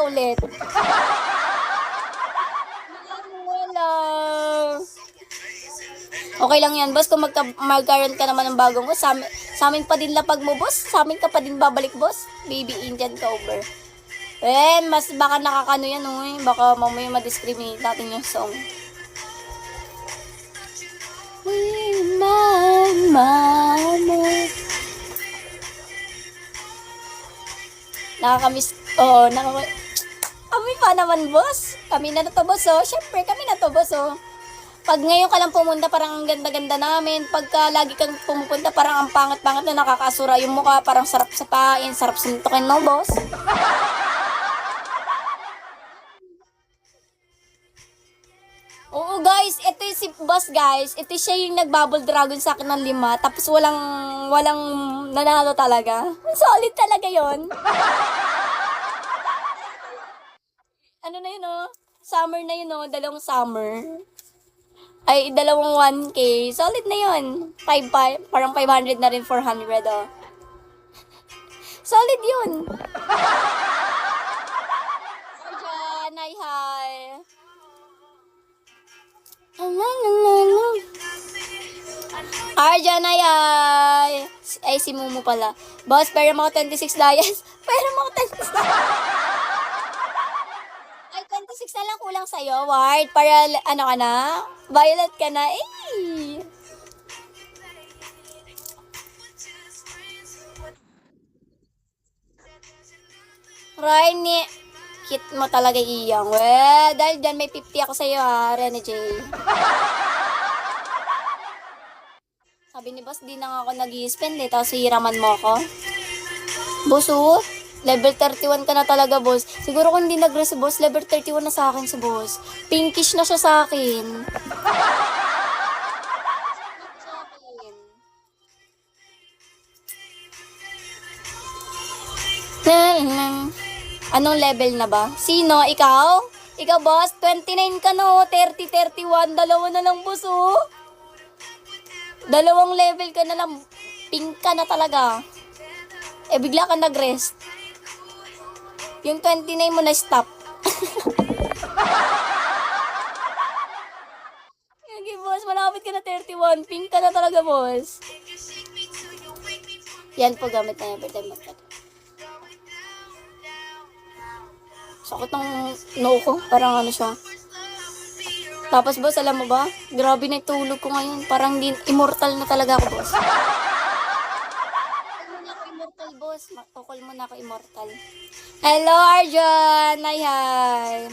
ka ulit. Wala. Okay lang yan, boss. Kung magkaroon ka naman ng bagong boss, sa amin pa din lapag mo, boss. Sa amin ka pa din babalik, boss. Baby Indian cover. Mas baka nakakano yan, baka mamaya ma-discriminate natin yung song. Nakakamiss. Kami pa naman, boss. Kami na to, boss, Siyempre, kami na to, boss, Pag ngayon ka lang pumunta, parang ang ganda-ganda namin. Pagka lagi kang pumupunta, parang ang pangat-pangat na nakakasura yung mukha. Parang sarap sa pain, sarap sintukin, no, boss? Oo, guys. Ito yung si boss, guys. Ito siya yung nagbubble dragon sa akin ng 5. Tapos walang nanalo talaga. Solid talaga yon. Ano na yun, Summer na yun, dalawang summer. Ay, dalawang 1K. Solid na yun. Parang 500 na rin, 400, Solid yun. Arjan, hi. Arjan, hi. Ay, si Mumu pala. Boss, pero mo 26 layas. Pero mo 26 Ay, 26 na lang kulang sa'yo, Ward. Para, ano ka na? Violet ka na, Rainy, hit mo talaga iyang. Dahil dyan may 50 ako sa'yo, Rene J. Sabi ni boss, di na nga ako nag-i-spend tapos hihiraman mo ako. Boss, level 31 ka na talaga, boss. Siguro kung hindi nag-rest si boss, level 31 na sa akin si boss. Pinkish na siya sa akin. Anong level na ba? Sino? Ikaw? Ikaw, boss? 29 ka no? 30, 31. Dalawa na lang, boss, Dalawang level ka na lang. Pink ka na talaga. Bigla ka nag-rest. Yung 29 mo na stop. Okay, boss. Malapit ka na 31. Pink ka na talaga, boss. Yan po gamit na every time magkat. Sakot ng noo ko. Parang ano siya. Tapos, boss, alam mo ba? Grabe na tulog ko ngayon. Parang immortal na talaga ako, boss. Immortal, boss. Tukol mo na ako immortal. Hello, Arjun! Hi.